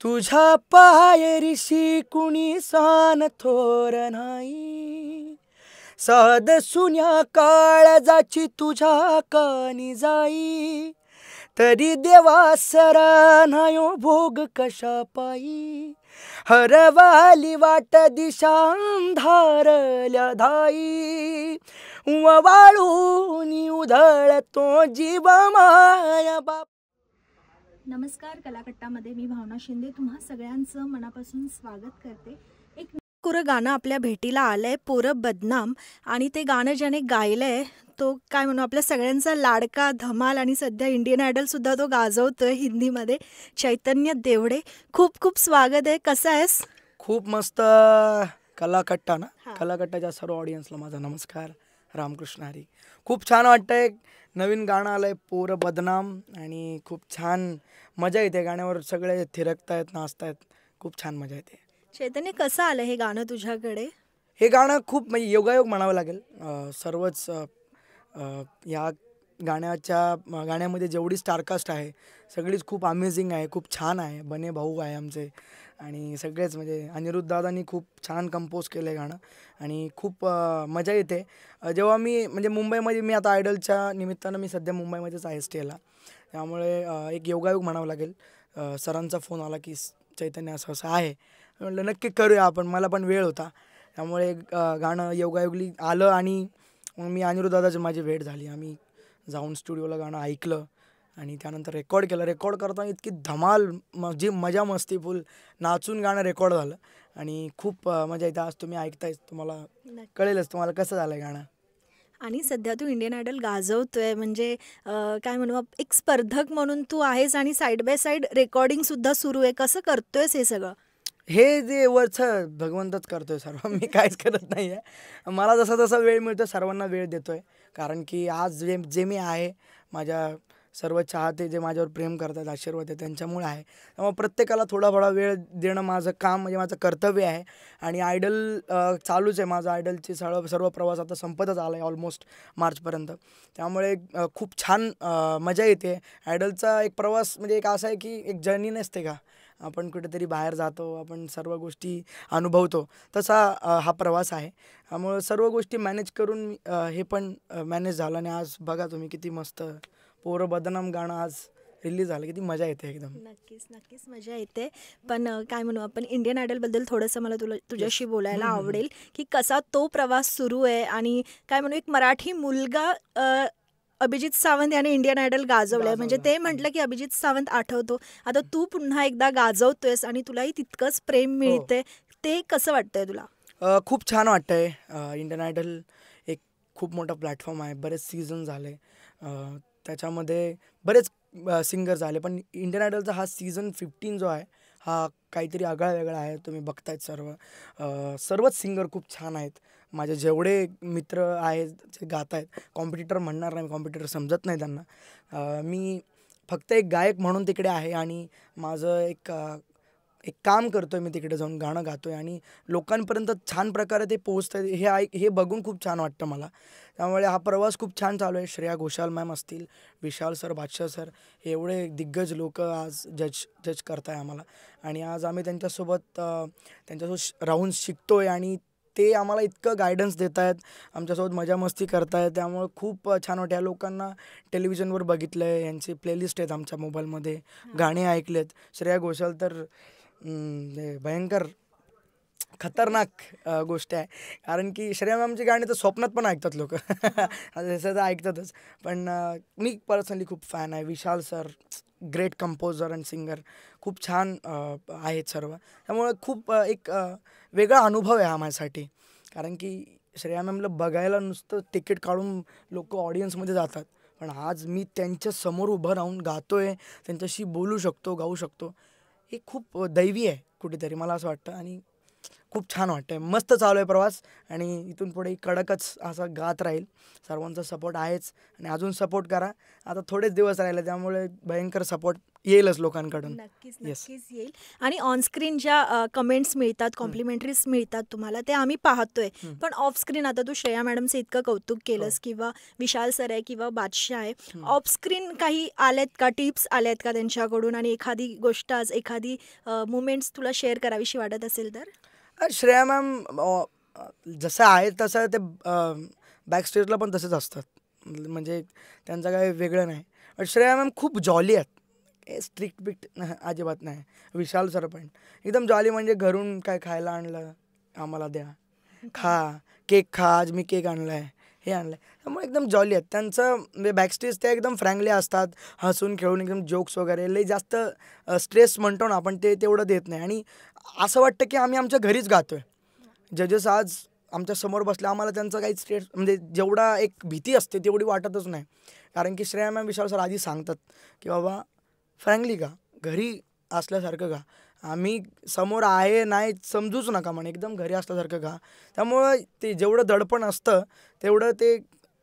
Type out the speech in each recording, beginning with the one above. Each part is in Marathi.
तुझ्या पायरीशी कुणी सान थोर नाही. साध सुन्या काळजाची तुझ्या कानी जाई. तरी देवासरा नायो भोग कशा पायी. हरवाली वाट दिशा अंधारल्या धाई. वाळूनी उधळतो जीव माया बाप. नमस्कार. कलाकट्टामध्ये मी भावना शिंदे तुम्हा सगळ्यांचं मनापासून स्वागत करते. एक कोरं गाणं आपल्या भेटीला आलंय, पोरं बदनाम. आणि ते गाणं ज्याने गायलंय तो काय म्हणू आपल्या सगळ्यांचा लाडका धमाल आणि सध्या इंडियन आयडलसुद्धा तो गाजवतोय हिंदीमध्ये, चैतन्य देवडे. खूप खूप स्वागत आहे. कसा आहेस? खूप मस्त. कलाकट्टा ना, कलाकट्टाच्या सर्व ऑडियन्सला माझा नमस्कार. रामकृष्ण हरी. खूप छान वाटतंय. नवीन गाणं आलंय पोरं बदनाम आणि खूप छान मजा येते गाण्यावर. सगळे थिरकतायत, नाचतायत. खूप छान मजा येते. चैतन्य, कसं आलं हे गाणं तुझ्याकडे? हे गाणं खूप म्हणजे योगायोग म्हणावं लागेल. सर्वच या गाण्यामध्ये जेवढी स्टारकास्ट आहे सगळीच खूप अमेझिंग आहे, खूप छान आहे. बने भाऊ आहे आमचे आणि सगळेच म्हणजे अनिरुद्ध दादांनी खूप छान कंपोज केलं आहे गाणं आणि खूप मजा येते. जेव्हा मी म्हणजे मुंबईमध्ये, मी आता आयडलच्या निमित्तानं मी सध्या मुंबईमध्येच आहे स्टेला. त्यामुळे एक योगायोग म्हणावं लागेल. सरांचा फोन आला की चैतन्य असं असं आहे. म्हटलं नक्की करूया आपण, मला पण वेळ होता. त्यामुळे गाणं योगायोगली आलं आणि मग मी अनिरुद्ध दादाची माझी भेट झाली. आम्ही जाऊन स्टुडिओला गाणं ऐकलं आणि त्यानंतर रेकॉर्ड केलं. रेकॉर्ड करताना इतकी धमाल, जी मजा मस्ती फुल नाचून गाणं रेकॉर्ड झालं आणि खूप मजा येते. आज तुम्ही ऐकतायच, तुम्हाला कळेलच तुम्हाला कसं झालं गाणं. आणि सध्या तू इंडियन आयडल गाजवतोय म्हणजे काय म्हणू एक स्पर्धक म्हणून तू आहेस आणि साईड बाय साईड रेकॉर्डिंगसुद्धा सुरू आहे. कसं करतोयस हे सगळं? हे जे वरचं भगवंतच करतोय सर्व, मी काहीच करत नाही आहे. मला जसा जसा वेळ मिळतो सर्वांना वेळ देतो आहे. कारण की आज जे मी आहे, माझ्या सर्व चाहते जे माझ्यावर प्रेम करतात, आशीर्वाद आहे, त्यांच्यामुळे आहे. त्यामुळे प्रत्येकाला थोडा थोडा वेळ देणं माझं काम म्हणजे माझं कर्तव्य आहे. आणि आयडल चालूच आहे माझं. आयडलची सर्व प्रवास आता संपतच आला आहे ऑलमोस्ट मार्चपर्यंत. त्यामुळे खूप छान मजा येते. आयडलचा एक प्रवास म्हणजे एक असा आहे की एक जर्नी नसते का, आपण कुठेतरी बाहेर जातो, आपण सर्व गोष्टी अनुभवतो, तसा हा प्रवास आहे. त्यामुळं सर्व गोष्टी मॅनेज करून हे पण मॅनेज झालं आणि आज बघा तुम्ही किती मस्त पोरं बदनाम गाणं आज रिलीज झालं. किती मजा येते एकदम. नक्कीच नक्कीच मजा येते. पण काय म्हणू आपण इंडियन आयडलबद्दल थोडंसं मला तुझ्याशी बोलायला आवडेल की कसा तो प्रवास सुरू आहे आणि काय म्हणू एक मराठी मुलगा अभिजित सावंत याने इंडियन आयडल गाजवलंय. म्हणजे ते म्हटलं की अभिजित सावंत आठवतो. आता तू पुन्हा एकदा गाजवतोयस आणि तुलाही तितकंच प्रेम मिळते. ते कसं वाटतंय तुला? खूप छान वाटतंय. इंडियन आयडल एक खूप मोठा प्लॅटफॉर्म आहे. बरेच सीझन झाले, त्याच्यामध्ये बरेच सिंगर झाले. पण इंडियन आयडलचा हा सीझन 15 जो आहे हा काहीतरी आगळा वेगळा आहे. तुम्ही बघतायत सर्वच सिंगर खूप छान आहेत. माझे जेवढे मित्र आहेत जे गात आहेत, कॉम्पिटिटर म्हणणार नाही, कॉम्पिटिटर समजत नाही त्यांना. मी फक्त एक गायक म्हणून तिकडे आहे आणि माझं एक एक काम करतोय. मी तिकडे जाऊन गाणं गातोय आणि लोकांपर्यंत छान प्रकारे ते पोहोचतंय हे बघून खूप छान वाटतं मला. त्यामुळे हा प्रवास खूप छान चालू आहे. श्रेया घोषाल मॅम असतील, विशाल सर, बादशाह सर, हे एवढे दिग्गज लोक आज जज करताय आम्हाला आणि आज आम्ही त्यांच्यासोबत राहून शिकतोय आणि ते आम्हाला इतकं गायडन्स देत आहेत, आमच्यासोबत मजा मस्ती करतायत. त्यामुळे खूप छान वाटतं. या लोकांना टेलिव्हिजनवर बघितलं आहे, यांची प्लेलिस्ट आहेत आमच्या मोबाईलमध्ये, गाणे ऐकलेत. श्रेया घोषाल तर भयंकर खतरनाक गोष्ट आहे. कारण की श्रेया मॅमची गाणी तर स्वप्नात पण ऐकतात लोक. तसं तर ऐकतातच. पण मी पर्सनली खूप फॅन आहे. Vishal sir great composer and singer, खूप छान आहेत सर्व. त्यामुळे खूप एक वेगळा अनुभव आहे हा माझ्यासाठी. कारण की श्रेया मॅमला बघायला नुसतं तिकीट काढून लोक ऑडियन्समध्ये जातात, पण आज मी त्यांच्या समोर उभं राहून गातोय, त्यांच्याशी बोलू शकतो, गाऊ शकतो, हे खूप दैवी आहे कुठेतरी, मला असं वाटतं. आणि खूप छान वाटतंय. मस्त चालू आहे प्रवास आणि इथून पुढे कडकच असा गात राहील. सर्वांचा सपोर्ट आहेच आणि अजून सपोर्ट करा. आता थोडेच दिवस राहिले त्यामुळे भयंकर सपोर्ट येईलच लोकांकडून. नक्कीच, येस. नक्कीच येईल. आणि ऑन स्क्रीन ज्या कमेंट्स मिळतात, कॉम्प्लिमेंटरीज मिळतात तुम्हाला, ते आम्ही पाहतोय. पण ऑफ स्क्रीन आता तू श्रेया मॅडमचं इतकं कौतुक केलंस, किंवा विशाल सर आहे किंवा बादशाह आहे, ऑफ स्क्रीन काही आल्यात का, टिप्स आल्यात का त्यांच्याकडून, आणि एखादी गोष्ट, आज एखादी मुमेंट्स तुला शेअर करावीशी वाटत असेल तर? श्रेया मॅम जसं आहे तसं ते बॅक स्टेजला पण तसेच असतात. म्हणजे त्यांचं काही वेगळं नाही. पण श्रेया मॅम खूप जॉली आहेत. स्ट्रिक्ट बिक्ट अजिबात नाही. विशाल सर पण एकदम जॉली. म्हणजे घरून काय खायला आणलं आम्हाला द्या, खा, केक खा, आज मी केक आणला आहे, हे आणलं आहे. त्यामुळे एकदम जॉली आहेत. त्यांचं म्हणजे बॅकस्टेज ते एकदम फ्रँकली असतात. हसून खेळून एकदम जोक्स वगैरे, लई जास्त स्ट्रेस म्हणतो ना आपण, ते तेवढं देत नाही. आणि असं वाटतं की आम्ही आमच्या घरीच गातोय. जजेस आज आमच्या समोर बसले, आम्हाला त्यांचं काही स्ट्रेस म्हणजे जेवढा एक भीती असते तेवढी वाटतच नाही. कारण की श्रेया मॅम, विशाल सर आधी सांगतात की बाबा फ्रँकली गा, घरी असल्यासारखं गा, आम्ही समोर आहे नाही समजूच नका म्हणे, एकदम घरी असल्यासारखं गा. त्यामुळं ते जेवढं दडपण असतं तेवढं ते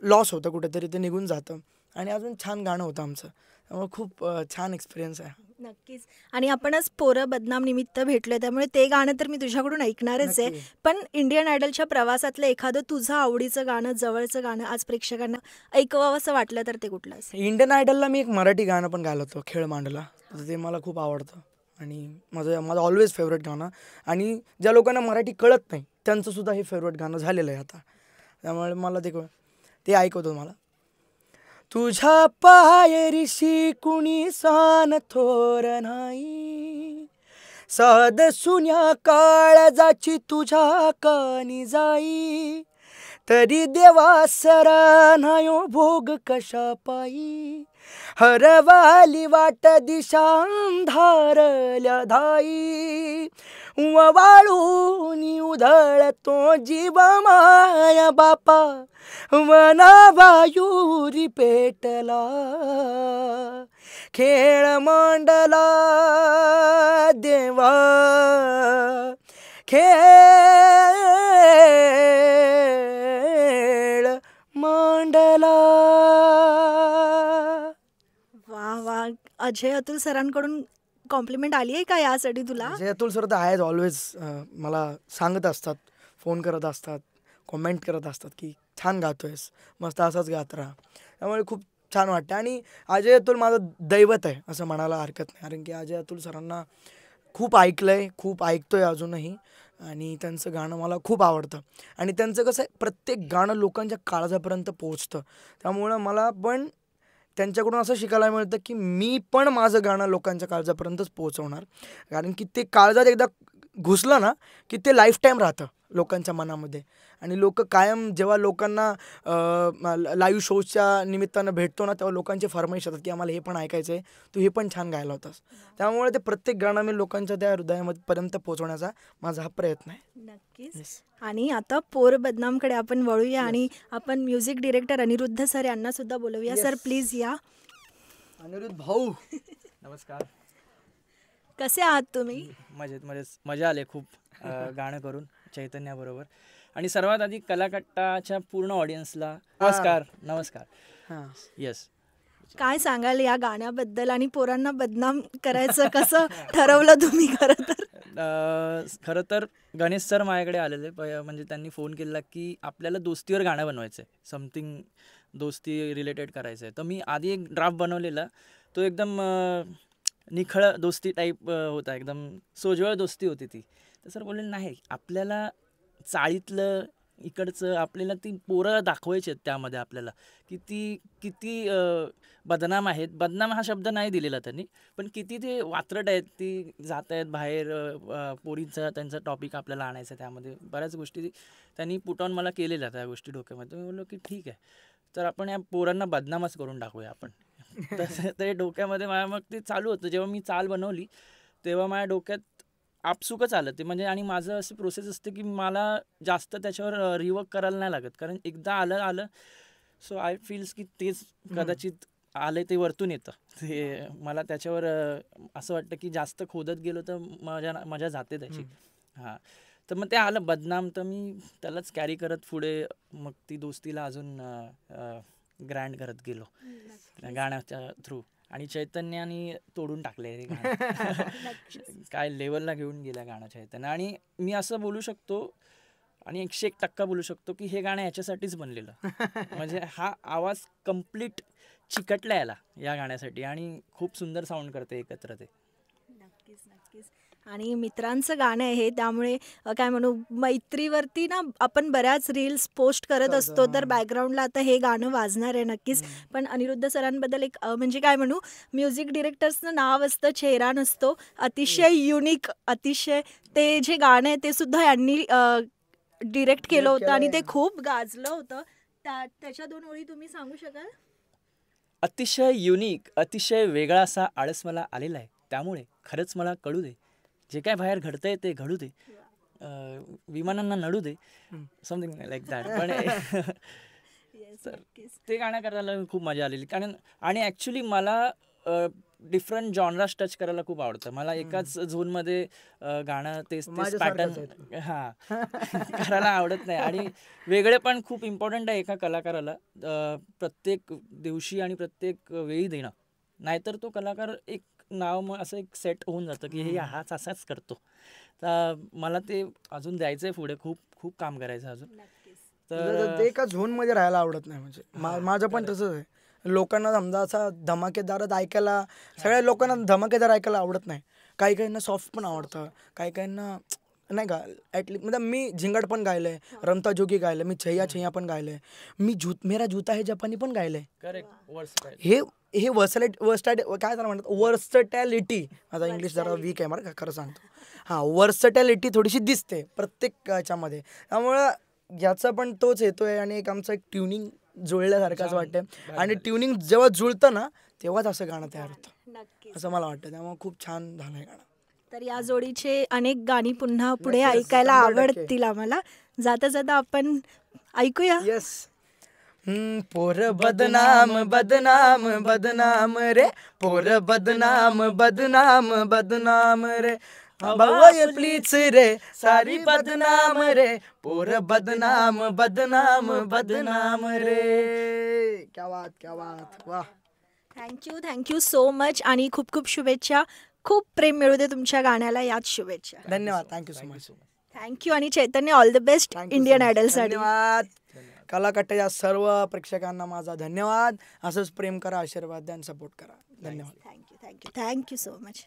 लॉस होतं, कुठेतरी ते निघून जातं. आणि अजून छान गाणं होतं आमचं. त्यामुळे खूप छान एक्सपिरियन्स आहे. नक्कीच. आणि आपण आज पोरं बदनाम निमित्त भेटलोय, त्यामुळे ते गाणं तर मी तुझ्याकडून ऐकणारच आहे. नक्की. पण इंडियन आयडलच्या प्रवासातलं एखादं तुझं आवडीचं गाणं, जवळचं गाणं आज प्रेक्षकांना ऐकवावं असं वाटलं तर ते कुठलं असेल? इंडियन आयडलला मी एक मराठी गाणं पण गायलं होतं, खेळ मांडला. तर ते मला खूप आवडतं आणि माझं ऑलवेज फेवरेट गाणं. आणि ज्या लोकांना मराठी कळत नाही त्यांचंसुद्धा हे फेवरेट गाणं झालेलं आहे आता. त्यामुळे मला ते ऐकवतो मला. तुझ्या पायरीशी कुणी सान थोर नाही, साध सुन्या काळजाची तुझ्या कानी जाई, तरी देवासरा नायो भोग कशा पायी, हरवाली वाट दिशा अंधारल्या धाई, वाळूनी उधळतो जीव माया बापा, मना वायुरी पेटला, खेळ मांडला देवा, खेळ मांडला. वा वा. अजय अतुल सरांकडून कॉम्प्लिमेंट आली आहे का यासाठी तुला? अजय अतुल सर तर आहेच ऑलवेज. मला सांगत असतात, फोन करत असतात, कॉमेंट करत असतात की छान गातोयस, मस्त असाच गात राहा. त्यामुळे खूप छान वाटतं. आणि अजय अतुल माझं दैवत आहे असं म्हणायला हरकत नाही. कारण की अजय अतुल सरांना खूप ऐकलं आहे, खूप ऐकतोय अजूनही. आणि त्यांचं गाणं मला खूप आवडतं. आणि त्यांचं कसं आहे, प्रत्येक गाणं लोकांच्या काळजापर्यंत पोहोचतं. त्यामुळं मला पण त्यांच्याकडून असं शिकायला मिळतं की मी पण माझं गाणं लोकांच्या काळजापर्यंतच पोहोचवणार. कारण की ते काळजात एकदा घुसलं ना की ते लाईफ टाईम राहतं लोकांच्या मनामध्ये. आणि लोक कायम जेव्हा लोकांना लाईव्ह शोजच्या निमित्तानं भेटतो ना, तेव्हा लोकांची फरमाईश येतात की आम्हाला हे पण ऐकायचं आहे, तू हे पण छान गायला होतास. त्यामुळे ते प्रत्येक गाणं मी लोकांच्या त्या हृदयापर्यंत पोहोचवण्याचा माझा हा प्रयत्न आहे. नक्कीच. Yes. आणि आता पोर बदनामकडे आपण वळूया. Yes. आणि आपण म्युझिक डिरेक्टर अनिरुद्ध सर यांना सुद्धा बोलवूया. Yes. सर प्लीज या. अनिरुद्ध भाऊ, नमस्कार. कसे आहात तुम्ही? मजेत मजा आले खूप गाणं करून चैतन्याबरोबर. आणि सर्वात आधी कलाकट्टाच्या पूर्ण ऑडियन्सला नमस्कार. हां, येस. काय सांगाल या गाण्याबद्दल, आणि पोरांना बदनाम करायचं कसं ठरवलं तुम्ही खरं तर? खरं तर गणेश सर माझ्याकडे आलेले, म्हणजे त्यांनी फोन केला की आपल्याला दोस्तीवर गाणं बनवायचं आहे, समथिंग दोस्ती रिलेटेड करायचं आहे. तर मी आधी एक ड्राफ्ट बनवलेला, तो एकदम निखळ दोस्ती टाईप होता, एकदम सोजवळ दोस्ती होती ती. तर सर बोलले नाही, आपल्याला चाळीतलं इकडचं आपल्याला ती पोरं दाखवायची आहेत त्यामध्ये आपल्याला, की ती किती बदनाम आहेत. बदनाम हा शब्द नाही दिलेला त्यांनी, पण किती ते वात्रट आहेत, ती जात आहेत बाहेर, पोरींचा त्यांचा टॉपिक आपल्याला आणायचा. त्यामध्ये बऱ्याच गोष्टी त्यांनी पुट ऑन मला केलेल्या त्या गोष्टी डोक्यामध्ये. मी बोललो की ठीक आहे, तर आपण या पोरांना बदनामच करून टाकूया आपण. ते डोक्यामध्ये माझ्या मग ते चालू होतं. जेव्हा मी चाल बनवली तेव्हा माझ्या डोक्यात आपसुकच आलं ते, म्हणजे. आणि माझं असं प्रोसेस असते की मला जास्त त्याच्यावर रिवर्क करायला नाही लागत, कारण एकदा आलं सो आय फील्स की तेच कदाचित आलं ते वरतून येतं. ते मला त्याच्यावर असं वाटतं की जास्त खोदत गेलो तर मजा जाते त्याची. हां, तर मग ते आलं बदनाम, तर मी त्यालाच कॅरी करत पुढे मग ती दोस्तीला अजून ग्रँड करत गेलो गाण्याच्या थ्रू. आणि चैतन्याने तोडून टाकले हे गाणं. काय लेवलला घेऊन गेला गाणं चैतन्य. आणि मी असं बोलू शकतो आणि 101% बोलू शकतो की हे गाणं याच्यासाठीच बनलेलं. म्हणजे हा आवाज कम्प्लीट चिकटला याला या गाण्यासाठी आणि खूप सुंदर साऊंड करते एकत्र ते. नक्कीच नक्कीच. आणि मित्रांचं गाणं आहे हे, त्यामुळे काय म्हणू, मैत्रीवरती ना आपण बऱ्याच रील्स पोस्ट करत असतो, तर बॅकग्राऊंडला आता हे गाणं वाजणार आहे नक्कीच. पण अनिरुद्ध सरांबद्दल एक म्हणजे काय म्हणू, म्युझिक डिरेक्टर्सचं नाव असतं, चेहरा नसतो. अतिशय युनिक, अतिशय ते जे गाणं आहे ते सुद्धा यांनी डिरेक्ट केलं होतं आणि ते खूप गाजलं होतं. त्याच्या 2 ओळी तुम्ही सांगू शकाल? अतिशय युनिक, अतिशय वेगळा असा आळस मला आलेला आहे, त्यामुळे खरंच मला कळू दे, जे काय बाहेर घडतंय ते घडू दे, विमानांना नडू दे, समथिंग लाईक दॅट. पण तर ते गाणं करायला खूप मजा आलेली. कारण आणि ॲक्च्युली मला डिफरंट जॉनराज टच करायला खूप आवडतं. मला एकाच झोनमध्ये गाणं तेच पॅटर्न करायला आवडत नाही. आणि वेगळे पण खूप इम्पॉर्टंट आहे एका कलाकाराला प्रत्येक दिवशी आणि प्रत्येक वेळी देणं. नाहीतर तो कलाकार एक नाव असं एक सेट होऊन जातं की हे हाच असाच करतो. तर मला ते अजून द्यायचं आहे पुढे, खूप खूप काम करायचं अजून. तर ते एका झोनमध्ये राहायला आवडत नाही. म्हणजे माझं पण तसंच आहे. लोकांना समजा असा धमाकेदारच ऐकायला, सगळ्या लोकांना धमाकेदार ऐकायला आवडत नाही. काही काहींना सॉफ्ट पण आवडतं, काही काहींना नाही का. ॲटलीस्ट म्हणजे मी झिंगाट पण गायलंय, रमता जोगी गायलंय, मी छैया छैया पण गायलंय, मी मेरा जूता है जपानी पण गायलंय. हे हे काय त्याला म्हणतात, वर्सटॅलिटी. माझा इंग्लिश जरा वीक आहे बरं का, खरं सांगतो. वर्सटॅलिटी थोडीशी दिसते प्रत्येक याच्यामध्ये. त्यामुळं याचा पण तोच येतोय आणि एक आमचं एक ट्युनिंग जुळल्यासारखं असं वाटतं. आणि ट्युनिंग जेव्हा जुळतं ना तेव्हाच असं गाणं तयार होतं असं मला वाटतं. त्यामुळे खूप छान झालं आहे गाणं. तर या जोडीचे अनेक गाणी पुन्हा पुढे ऐकायला आवडतील आम्हाला. जाता जाता आपण ऐकूया. येस. पोर बदनाम बदनाम बदनाम रे, पोर बदनाम बदनाम बदनाम रे, भावय प्लीज रे, सारी बदनाम रे, पोर बदनाम बदनाम बदनाम रे. क्या बात क्या बात, वाह. Thank you so much. आणि खूप खूप शुभेच्छा. खूप प्रेम मिळू दे तुमच्या गाण्याला. याच शुभेच्छा. धन्यवाद. Thank you so much. थँक्यू. आणि चैतन्य, ऑल द बेस्ट इंडियन आयडलसाठी. धन्यवाद. कलाकट्टाच्या सर्व प्रेक्षकांना माझा धन्यवाद. असंच प्रेम करा, आशीर्वाद द्या आणि सपोर्ट करा. धन्यवाद. Thank you so much.